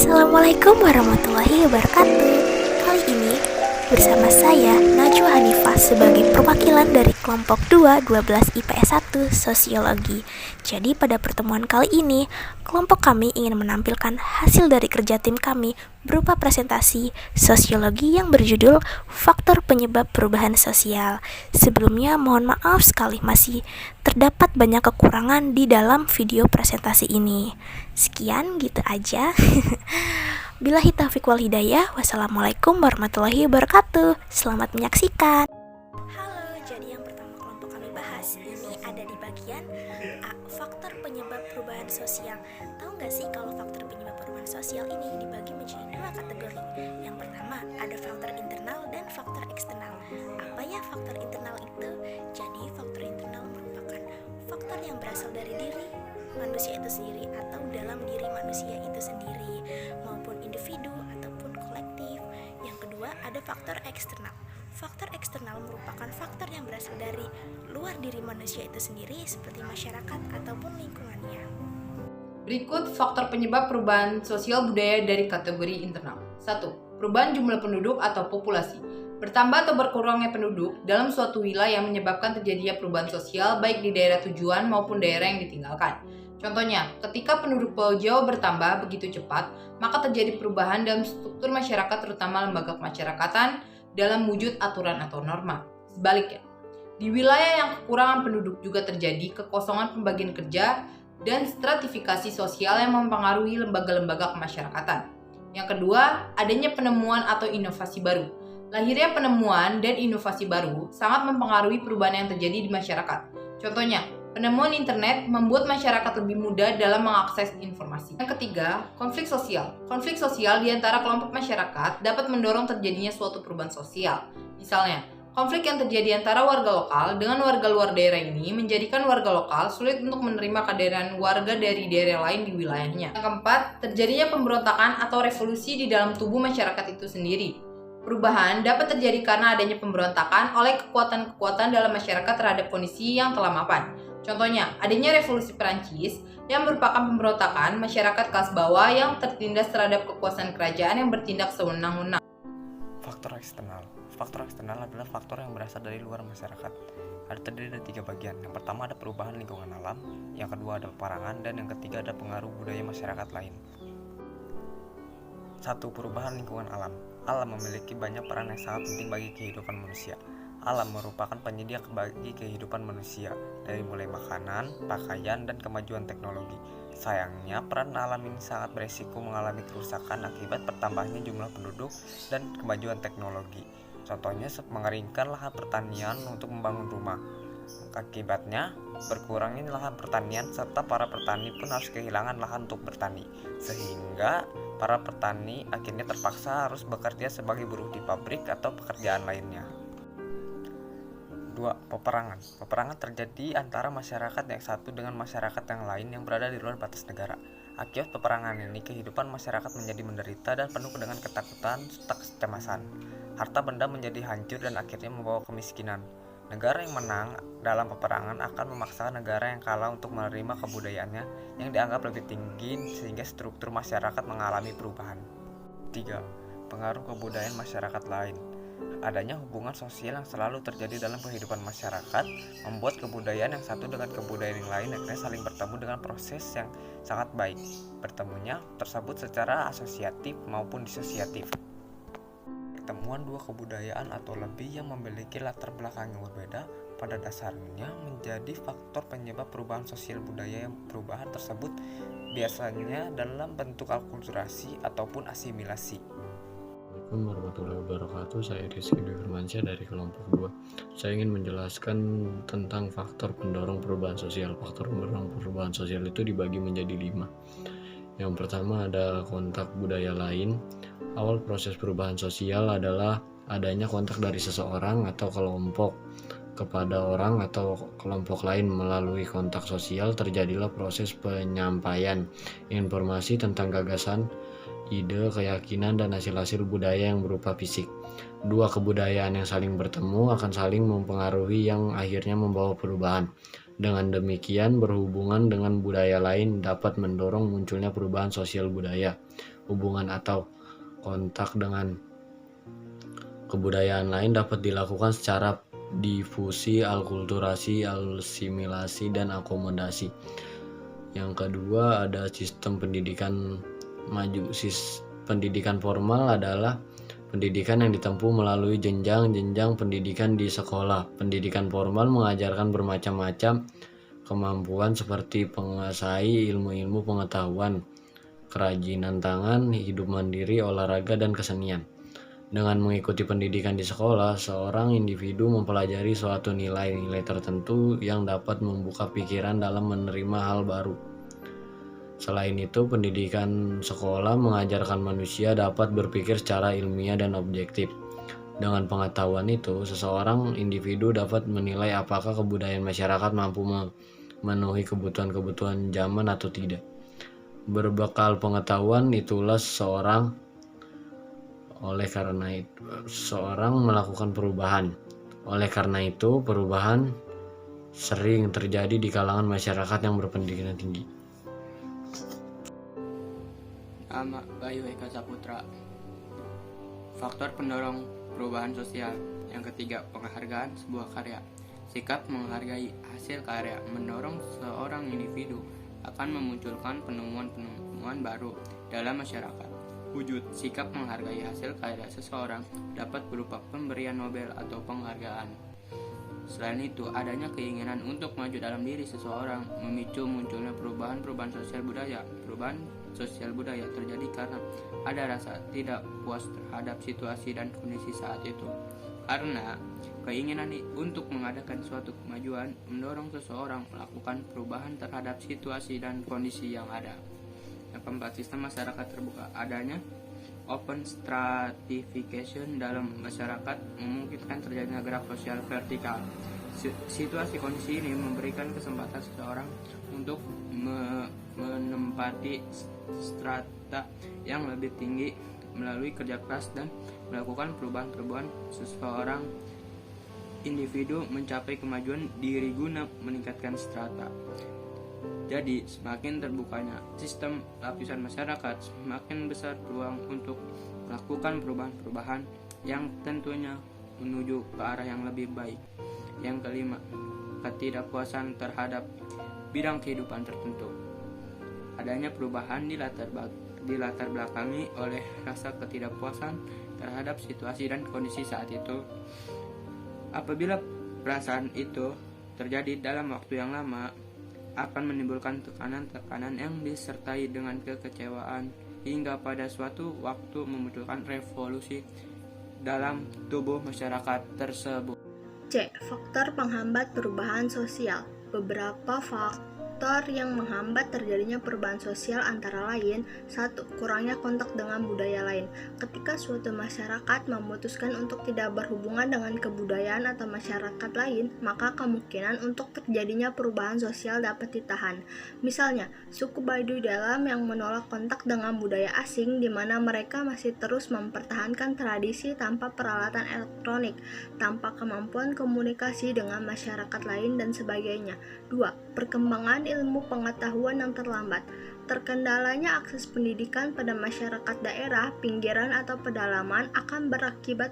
Assalamualaikum warahmatullahi wabarakatuh. Kali ini bersama saya Najwa Hanifah sebagai perwakilan dari kelompok 2 12 IPS 1 Sosiologi. Jadi pada pertemuan kali ini, kelompok kami ingin menampilkan hasil dari kerja tim kami berupa presentasi sosiologi yang berjudul Faktor Penyebab Perubahan Sosial. Sebelumnya mohon maaf sekali masih terdapat banyak kekurangan di dalam video presentasi ini. Sekian gitu aja. Billahi taufiq wal hidayah. Wassalamualaikum warahmatullahi wabarakatuh. Selamat menyaksikan. Halo, jadi yang pertama kelompok kami bahas ini ada di bagian A, faktor penyebab perubahan sosial. Tahu nggak sih kalau faktor penyebab perubahan sosial ini dibagi menjadi dua kategori? Yang pertama ada faktor internal dan faktor eksternal. Apa ya faktor internal itu? Jadi faktor internal merupakan faktor yang berasal dari diri manusia itu sendiri atau dalam diri manusia itu sendiri maupun individu ataupun kolektif. Yang kedua ada faktor eksternal. Faktor eksternal merupakan faktor yang berasal dari luar diri manusia itu sendiri seperti masyarakat ataupun lingkungannya. Berikut faktor penyebab perubahan sosial budaya dari kategori internal. 1. Perubahan jumlah penduduk atau populasi. Bertambah atau berkurangnya penduduk dalam suatu wilayah menyebabkan terjadinya perubahan sosial baik di daerah tujuan maupun daerah yang ditinggalkan. Contohnya, ketika penduduk Pulau Jawa bertambah begitu cepat, maka terjadi perubahan dalam struktur masyarakat terutama lembaga pemasyarakatan dalam wujud aturan atau norma. Sebaliknya, di wilayah yang kekurangan penduduk juga terjadi kekosongan pembagian kerja dan stratifikasi sosial yang mempengaruhi lembaga-lembaga kemasyarakatan. Yang kedua, adanya penemuan atau inovasi baru. Lahirnya penemuan dan inovasi baru sangat mempengaruhi perubahan yang terjadi di masyarakat. Contohnya, penemuan internet membuat masyarakat lebih mudah dalam mengakses informasi. Yang ketiga, konflik sosial. Konflik sosial di antara kelompok masyarakat dapat mendorong terjadinya suatu perubahan sosial. Misalnya, konflik yang terjadi antara warga lokal dengan warga luar daerah ini menjadikan warga lokal sulit untuk menerima kehadiran warga dari daerah lain di wilayahnya. Yang keempat, terjadinya pemberontakan atau revolusi di dalam tubuh masyarakat itu sendiri. Perubahan dapat terjadi karena adanya pemberontakan oleh kekuatan-kekuatan dalam masyarakat terhadap kondisi yang telah mapan. Contohnya, adanya revolusi Perancis yang merupakan pemberontakan masyarakat kelas bawah yang tertindas terhadap kekuasaan kerajaan yang bertindak sewenang-wenang. Faktor eksternal. Faktor eksternal adalah faktor yang berasal dari luar masyarakat. Ada terdiri dari 3 bagian. Yang pertama ada perubahan lingkungan alam, yang kedua ada peperangan, dan yang ketiga ada pengaruh budaya masyarakat lain. 1. Perubahan lingkungan alam. Alam memiliki banyak peran yang sangat penting bagi kehidupan manusia. Alam merupakan penyedia bagi kehidupan manusia, dari mulai makanan, pakaian, dan kemajuan teknologi. Sayangnya, peran alam ini sangat beresiko mengalami kerusakan akibat bertambahnya jumlah penduduk dan kemajuan teknologi. Contohnya, mengeringkan lahan pertanian untuk membangun rumah. Akibatnya, berkurangnya lahan pertanian serta para petani pun harus kehilangan lahan untuk bertani, sehingga para petani akhirnya terpaksa harus bekerja sebagai buruh di pabrik atau pekerjaan lainnya. 2. Peperangan. Peperangan terjadi antara masyarakat yang satu dengan masyarakat yang lain yang berada di luar batas negara. Akibat peperangan ini, kehidupan masyarakat menjadi menderita dan penuh dengan ketakutan serta kecemasan. Harta benda menjadi hancur dan akhirnya membawa kemiskinan. Negara yang menang dalam peperangan akan memaksa negara yang kalah untuk menerima kebudayaannya yang dianggap lebih tinggi sehingga struktur masyarakat mengalami perubahan. 3. Pengaruh kebudayaan masyarakat lain. Adanya hubungan sosial yang selalu terjadi dalam kehidupan masyarakat membuat kebudayaan yang satu dengan kebudayaan yang lain akhirnya saling bertemu dengan proses yang sangat baik. Bertemunya tersebut secara asosiatif maupun disosiatif. Pertemuan dua kebudayaan atau lebih yang memiliki latar belakang yang berbeda pada dasarnya menjadi faktor penyebab perubahan sosial budaya. Yang perubahan tersebut biasanya dalam bentuk akulturasi ataupun asimilasi. Assalamualaikum warahmatullahi wabarakatuh. Saya Rizky Firmansyah dari kelompok 2. Saya ingin menjelaskan tentang faktor pendorong perubahan sosial. Faktor pendorong perubahan sosial itu dibagi menjadi 5. Yang pertama ada kontak budaya lain. Awal proses perubahan sosial adalah adanya kontak dari seseorang atau kelompok kepada orang atau kelompok lain. Melalui kontak sosial terjadilah proses penyampaian informasi tentang gagasan, ide, keyakinan, dan hasil-hasil budaya yang berupa fisik. Dua kebudayaan yang saling bertemu akan saling mempengaruhi yang akhirnya membawa perubahan. Dengan demikian, berhubungan dengan budaya lain dapat mendorong munculnya perubahan sosial budaya. Hubungan atau kontak dengan kebudayaan lain dapat dilakukan secara difusi, alkulturasi, asimilasi, dan akomodasi. Yang kedua ada sistem pendidikan maju. Pendidikan formal adalah pendidikan yang ditempuh melalui jenjang-jenjang pendidikan di sekolah. Pendidikan formal mengajarkan bermacam-macam kemampuan seperti menguasai ilmu-ilmu pengetahuan, kerajinan tangan, hidup mandiri, olahraga, dan kesenian. Dengan mengikuti pendidikan di sekolah, seorang individu mempelajari suatu nilai-nilai tertentu yang dapat membuka pikiran dalam menerima hal baru. Selain itu, pendidikan sekolah mengajarkan manusia dapat berpikir secara ilmiah dan objektif. Dengan pengetahuan itu, seseorang individu dapat menilai apakah kebudayaan masyarakat mampu memenuhi kebutuhan-kebutuhan zaman atau tidak. Berbekal pengetahuan itulah seorang melakukan perubahan. Oleh karena itu, perubahan sering terjadi di kalangan masyarakat yang berpendidikan tinggi. Nama Bayu Eka Saputra. Faktor pendorong perubahan sosial. Yang ketiga, penghargaan sebuah karya. Sikap menghargai hasil karya mendorong seorang individu akan memunculkan penemuan-penemuan baru dalam masyarakat. Wujud sikap menghargai hasil karya seseorang dapat berupa pemberian Nobel atau penghargaan. Selain itu, adanya keinginan untuk maju dalam diri seseorang memicu munculnya perubahan sosial budaya. Perubahan sosial budaya terjadi karena ada rasa tidak puas terhadap situasi dan kondisi saat itu. Karena keinginan untuk mengadakan suatu kemajuan mendorong seseorang melakukan perubahan terhadap situasi dan kondisi yang ada. Yang keempat, sistem masyarakat terbuka. Adanya open stratification dalam masyarakat memungkinkan terjadinya graf sosial vertikal. Situasi kondisi ini memberikan kesempatan seseorang untuk menempati strata yang lebih tinggi melalui kerja keras dan melakukan perubahan-perubahan. Seseorang individu mencapai kemajuan diri guna meningkatkan strata. Jadi, semakin terbukanya sistem lapisan masyarakat, semakin besar peluang untuk melakukan perubahan-perubahan yang tentunya menuju ke arah yang lebih baik. Yang kelima, ketidakpuasan terhadap bidang kehidupan tertentu. Adanya perubahan dilatar belakangi oleh rasa ketidakpuasan terhadap situasi dan kondisi saat itu. Apabila perasaan itu terjadi dalam waktu yang lama, akan menimbulkan tekanan-tekanan yang disertai dengan kekecewaan hingga pada suatu waktu memunculkan revolusi dalam tubuh masyarakat tersebut. C. Faktor penghambat perubahan sosial. Beberapa faktor yang menghambat terjadinya perubahan sosial antara lain: 1. Kurangnya kontak dengan budaya lain. Ketika suatu masyarakat memutuskan untuk tidak berhubungan dengan kebudayaan atau masyarakat lain, maka kemungkinan untuk terjadinya perubahan sosial dapat ditahan. Misalnya, suku Baduy Dalam yang menolak kontak dengan budaya asing, di mana mereka masih terus mempertahankan tradisi tanpa peralatan elektronik, tanpa kemampuan komunikasi dengan masyarakat lain, dan sebagainya. 2. Perkembangan ilmu pengetahuan yang terlambat. Terkendalanya akses pendidikan pada masyarakat daerah, pinggiran, atau pedalaman akan berakibat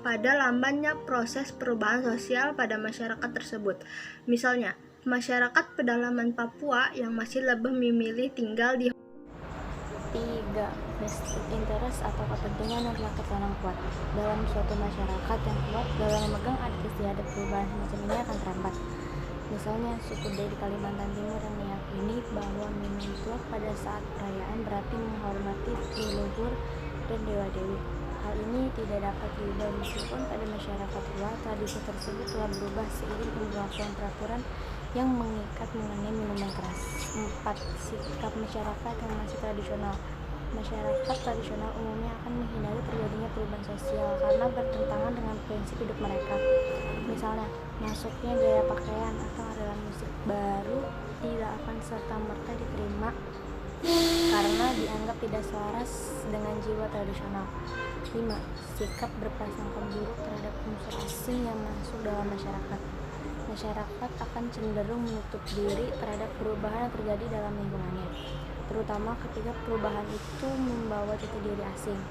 pada lambannya proses perubahan sosial pada masyarakat tersebut. Misalnya, masyarakat pedalaman Papua yang masih lebih memilih tinggal di 3. Vested interest atau kepentingan rakyat yang kuat. Dalam suatu masyarakat yang kuat dalam memegang adat istiadat perubahan semacam ini akan terhambat. Misalnya, suku dari Kalimantan Timur yang meyakini bahwa minum tuak pada saat perayaan berarti menghormati leluhur dan dewa-dewi. Hal ini tidak dapat diubah meskipun pada masyarakat luar tradisi tersebut telah berubah seiring pemberlakuan peraturan yang mengikat mengenai minuman keras. 4. Sikap masyarakat yang masih tradisional. Masyarakat tradisional umumnya akan menghindari terjadinya perubahan sosial karena bertentangan dengan prinsip hidup mereka. Misalnya, masuknya gaya pakaian atau aliran musik baru tidak akan serta-merta diterima karena dianggap tidak selaras dengan jiwa tradisional. 5. Sikap berprasangka buruk terhadap unsur asing yang masuk dalam masyarakat. masyarakat akan cenderung menutup diri terhadap perubahan yang terjadi dalam lingkungannya, terutama ketika perubahan itu membawa jati diri asing.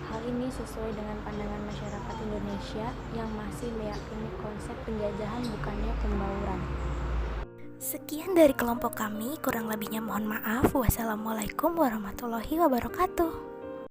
Hal ini sesuai dengan pandangan masyarakat Indonesia yang masih meyakini konsep penjajahan bukannya pembauran. Sekian dari kelompok kami, kurang lebihnya mohon maaf. Wassalamualaikum warahmatullahi wabarakatuh.